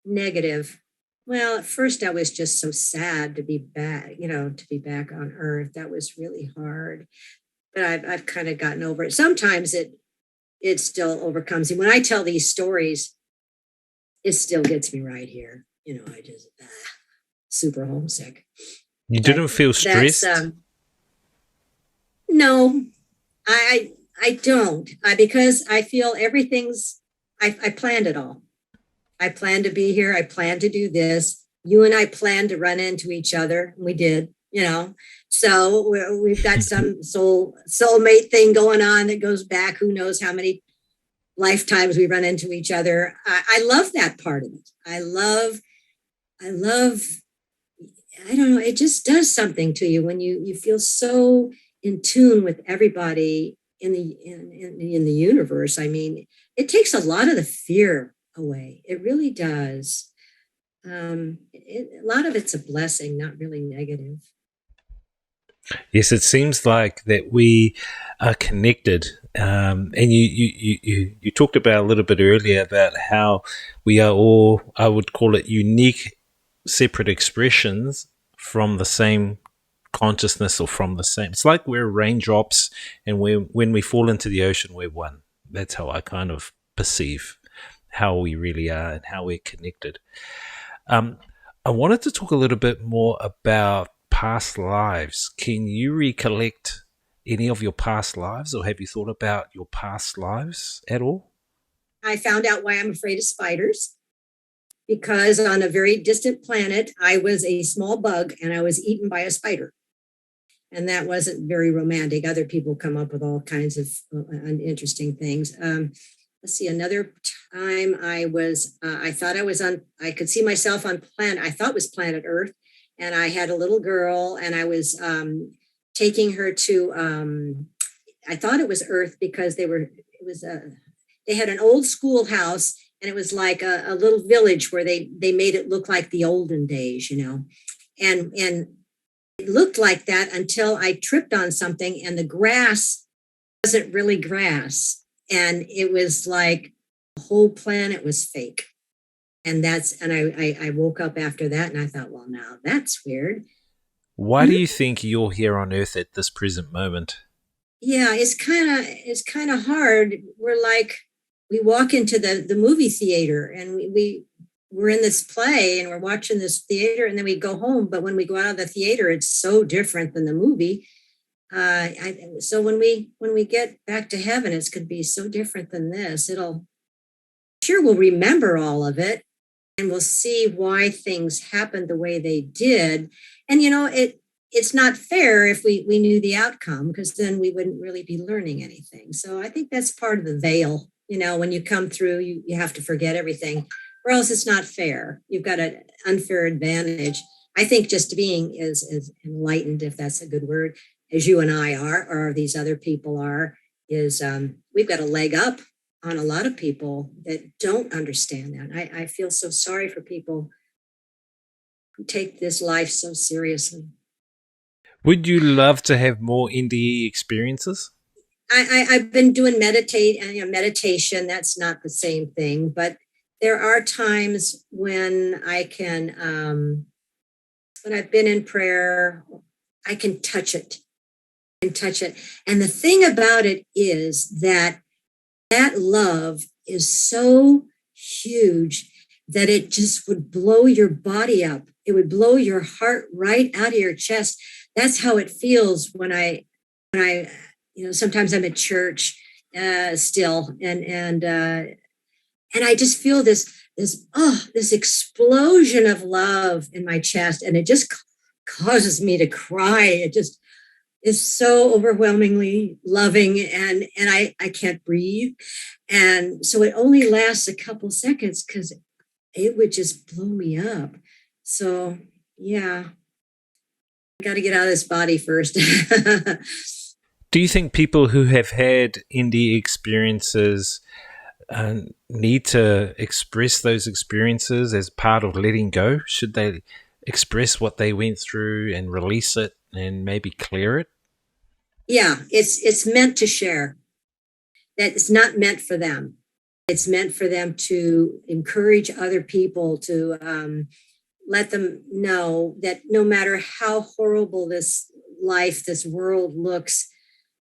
Negative. Well, at first I was just so sad to be back, to be back on Earth. That was really hard. But I've kind of gotten over it. Sometimes it still overcomes me. When I tell these stories, it still gets me right here. I just super homesick. You didn't feel stressed? No, I don't. Because I feel everything's, I planned it all. I planned to be here. I planned to do this. You and I planned to run into each other. We did, So we've got some soulmate thing going on that goes back. Who knows how many lifetimes we run into each other. I love that part of it. I love, I don't know, it just does something to you when you feel so in tune with everybody in the universe. I mean, it takes a lot of the fear away. It really does. A lot of it's a blessing, not really negative. Yes, it seems like that we are connected. And you talked about a little bit earlier about how we are all, I would call it, unique, separate expressions from the same consciousness, or from the same. It's like we're raindrops, and when we fall into the ocean, we're one. That's how I kind of perceive how we really are and how we're connected. I wanted to talk a little bit more about past lives. Can you recollect any of your past lives, or have you thought about your past lives at all? I found out why I'm afraid of spiders, because on a very distant planet, I was a small bug and I was eaten by a spider. And that wasn't very romantic. Other people come up with all kinds of interesting things. Let's see, another time I thought I could see myself on I thought it was planet Earth. And I had a little girl, and I was taking her to, I thought it was Earth, because they had an old schoolhouse, and it was like a little village where they made it look like the olden days, and it looked like that until I tripped on something, and the grass wasn't really grass. And it was like the whole planet was fake. And I woke up after that, and I thought, well, now that's weird. Why do you think you're here on Earth at this present moment? Yeah, it's kind of hard. We walk into the movie theater, and we're in this play, and we're watching this theater, and then we go home. But when we go out of the theater, it's so different than the movie. So when we get back to heaven, it's going to be so different than this. We'll remember all of it, and we'll see why things happened the way they did. And it's not fair if we knew the outcome, because then we wouldn't really be learning anything. So I think that's part of the veil. When you come through, you have to forget everything, or else it's not fair. You've got an unfair advantage. I think just being as enlightened, if that's a good word, as you and I are, or these other people are, is we've got a leg up on a lot of people that don't understand that. I feel so sorry for people who take this life so seriously. Would you love to have more NDE experiences? I've been doing meditation. That's not the same thing, but there are times when I can, when I've been in prayer, I can touch it. And the thing about it is that love is so huge that it just would blow your body up. It would blow your heart right out of your chest. That's how it feels when I when sometimes I'm at church still, and I just feel this explosion of love in my chest, and it just causes me to cry. It just is so overwhelmingly loving, and I can't breathe. And so it only lasts a couple seconds because it would just blow me up. So yeah, I got to get out of this body first. Do you think people who have had NDE experiences need to express those experiences as part of letting go? Should they express what they went through and release it and maybe clear it? Yeah, it's meant to share. That it's not meant for them. It's meant for them to encourage other people, to let them know that no matter how horrible this life, this world looks,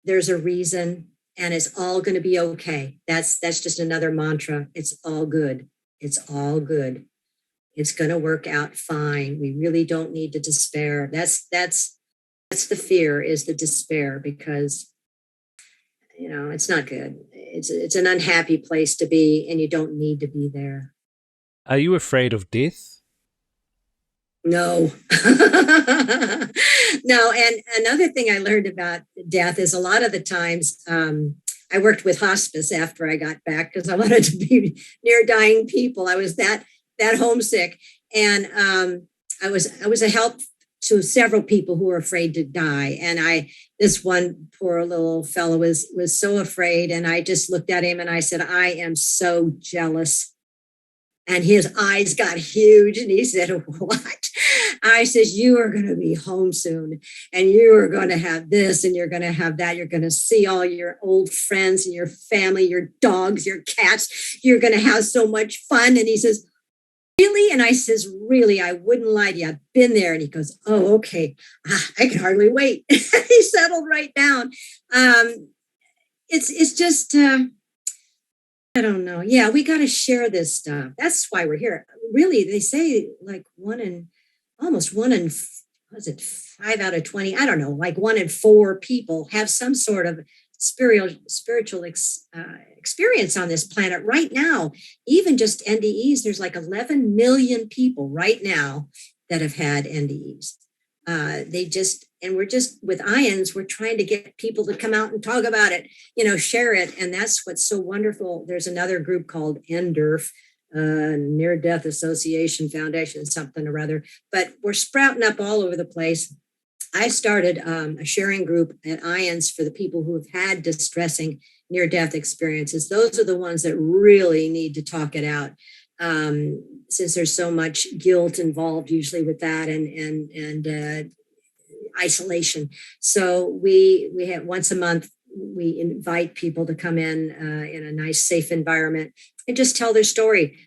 there's a reason, and it's all going to be okay. That's just another mantra. It's all good. It's all good. It's going to work out fine. We really don't need to despair. That's the fear, is the despair, because it's not good. It's an unhappy place to be, and you don't need to be there. Are you afraid of death? No. No. And another thing I learned about death is a lot of the times I worked with hospice after I got back because I wanted to be near dying people. I was that homesick, and I was a help to several people who were afraid to die. And this one poor little fellow was so afraid, and I just looked at him and I said, I am so jealous. And his eyes got huge, and he said, what? I says, you are going to be home soon, and you are going to have this, and you're going to have that. You're going to see all your old friends and your family, your dogs, your cats. You're going to have so much fun. And he says, really? And I says, really, I wouldn't lie to you. I've been there. And he goes, oh, okay. I can hardly wait. He settled right down. It's just... I don't know. Yeah, we got to share this stuff. That's why we're here. Really, they say like almost one in, was it 5 out of 20? I don't know, like 1 in 4 people have some sort of spiritual experience on this planet right now. Even just NDEs, there's like 11 million people right now that have had NDEs. And we're just with IONS, we're trying to get people to come out and talk about it, share it. And that's what's so wonderful. There's another group called NDERF, Near Death Association Foundation, something or other, but we're sprouting up all over the place. I started a sharing group at IONS for the people who have had distressing near-death experiences. Those are the ones that really need to talk it out. Since there's so much guilt involved usually with that, and isolation. So we have once a month, we invite people to come in a nice, safe environment and just tell their story.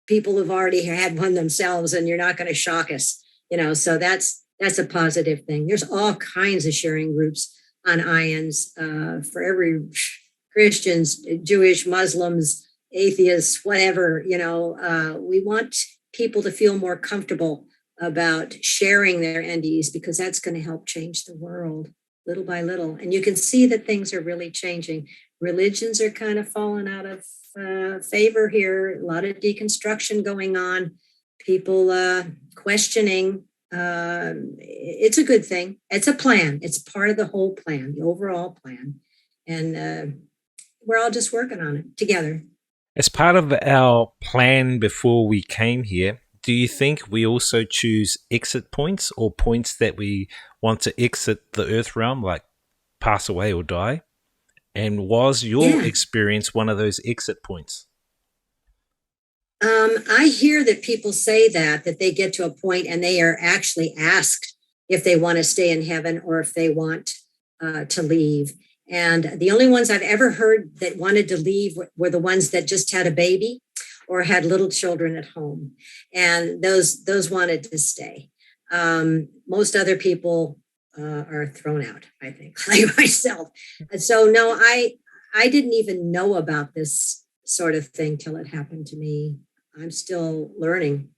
People who've already had one themselves, and you're not going to shock us, so that's a positive thing. There's all kinds of sharing groups on IONS for every Christians, Jewish, Muslims, atheists, whatever, we want people to feel more comfortable about sharing their NDEs, because that's going to help change the world little by little. And you can see that things are really changing. Religions are kind of falling out of favor here. A lot of deconstruction going on. People questioning. It's a good thing. It's a plan. It's part of the whole plan, the overall plan. And we're all just working on it together. As part of our plan before we came here, do you think we also choose exit points, or points that we want to exit the earth realm, like pass away or die? And was your experience one of those exit points? I hear that people say that they get to a point and they are actually asked if they want to stay in heaven or if they want to leave. And the only ones I've ever heard that wanted to leave were the ones that just had a baby or had little children at home. And those wanted to stay. Most other people are thrown out, I think, like myself. And so, no, I didn't even know about this sort of thing till it happened to me. I'm still learning.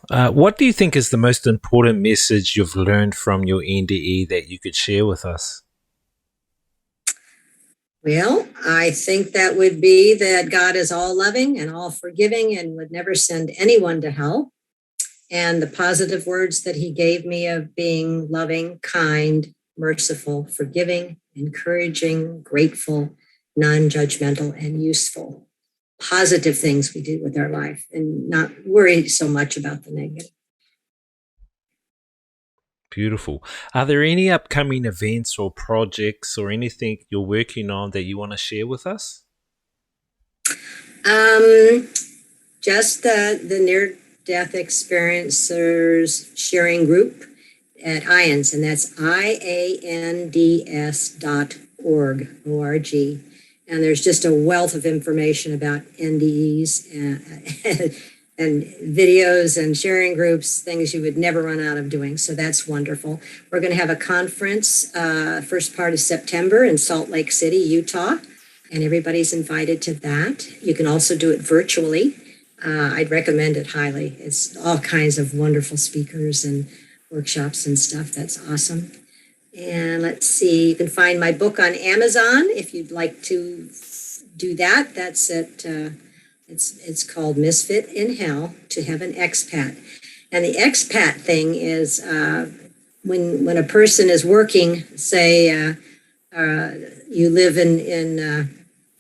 What do you think is the most important message you've learned from your NDE that you could share with us? Well, I think that would be that God is all loving and all forgiving and would never send anyone to hell. And the positive words that he gave me of being loving, kind, merciful, forgiving, encouraging, grateful, non-judgmental, and useful. Positive things we do with our life and not worry so much about the negative. Beautiful. Are there any upcoming events or projects or anything you're working on that you want to share with us? Just the near-death experiencers sharing group at IANDS, and that's IANDS.org, O-R-G. And there's just a wealth of information about NDEs and videos and sharing groups, things you would never run out of doing. So that's wonderful. We're going to have a conference first part of September in Salt Lake City, Utah, and everybody's invited to that. You can also do it virtually. I'd recommend it highly. It's all kinds of wonderful speakers and workshops and stuff. That's awesome. And let's see, you can find my book on Amazon if you'd like to do that. That's at it's called Misfit in Hell to Heaven Expat. And the expat thing is when a person is working, say you live in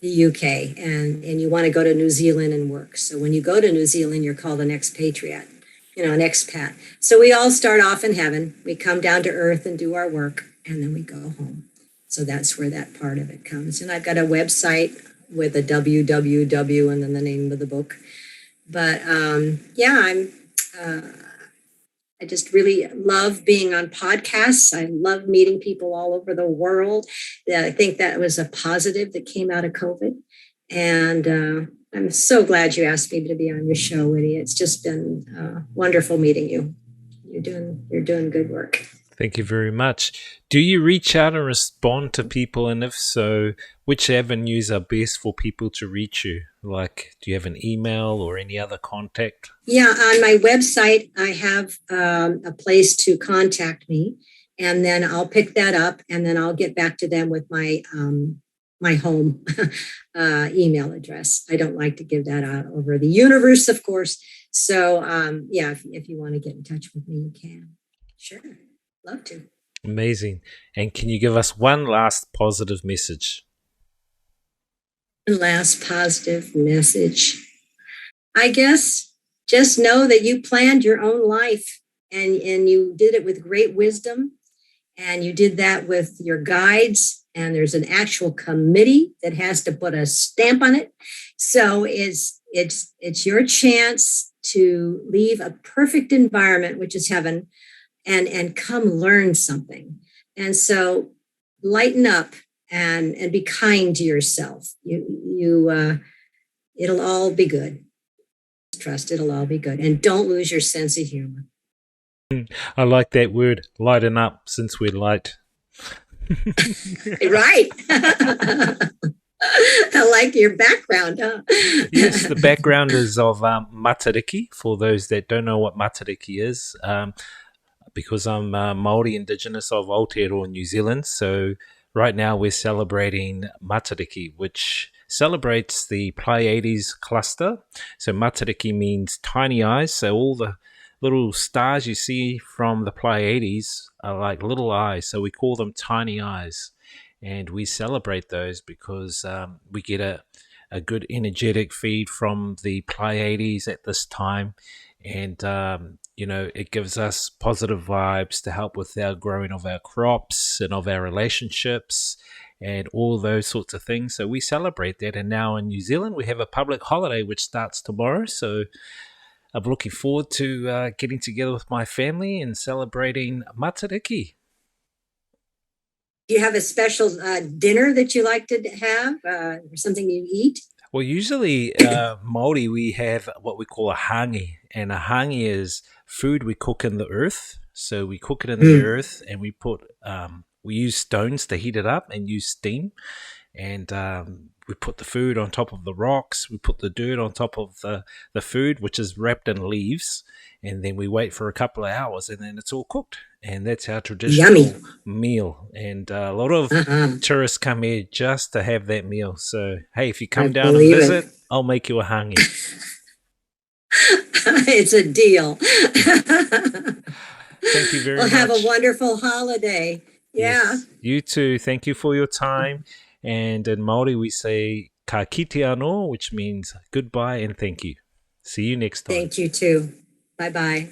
the UK and you want to go to New Zealand and work. So when you go to New Zealand, you're called an expatriate, an expat. So we all start off in heaven. We come down to earth and do our work, and then we go home. So that's where that part of it comes. And I've got a website with a www and then the name of the book. But I just really love being on podcasts. I love meeting people all over the world. I think that was a positive that came out of COVID. And I'm so glad you asked me to be on your show, Wiri. It's just been wonderful meeting you. You're doing good work. Thank you very much. Do you reach out and respond to people? And if so, which avenues are best for people to reach you? Like, do you have an email or any other contact? Yeah, on my website, I have a place to contact me, and then I'll pick that up, and then I'll get back to them with my my home email address. I don't like to give that out over the universe, of course. So, if you want to get in touch with me, you can. Sure. Love to. Amazing. And can you give us one last positive message? Last positive message. I guess just know that you planned your own life and you did it with great wisdom, and you did that with your guides, and there's an actual committee that has to put a stamp on it. So it's your chance to leave a perfect environment, which is heaven, and come learn something. And so lighten up and be kind to yourself. It'll all be good. Trust it'll all be good. And don't lose your sense of humor. I like that word, lighten up, since we're light. Right. I like your background, huh? Yes, the background is of Matariki, for those that don't know what Matariki is. Because I'm Māori Indigenous of Aotearoa, New Zealand. So right now we're celebrating Matariki, which celebrates the Pleiades cluster. So Matariki means tiny eyes. So all the little stars you see from the Pleiades are like little eyes. So we call them tiny eyes. And we celebrate those because we get a good energetic feed from the Pleiades at this time. And, it gives us positive vibes to help with our growing of our crops and of our relationships and all those sorts of things. So we celebrate that. And now in New Zealand, we have a public holiday which starts tomorrow. So I'm looking forward to getting together with my family and celebrating Matariki. Do you have a special dinner that you like to have or something you eat? Well, usually Māori, we have what we call a hangi. And a hangi is food we cook in the earth. So we cook it in the earth, and we use stones to heat it up and use steam. and we put the food on top of the rocks. We put the dirt on top of the food, which is wrapped in leaves, and then we wait for a couple of hours, and then it's all cooked. And that's our Yummy. traditional meal. And a lot of tourists come here just to have that meal. So, hey, if you I come down and believe visit, it. I'll make you a hangi. It's a deal. Thank you very Well, have a much. wonderful holiday. Yeah. Yes, you too. Thank you for your time. And in Māori, we say ka kite anō, which means goodbye and thank you. See you next time. Thank you too. Bye bye.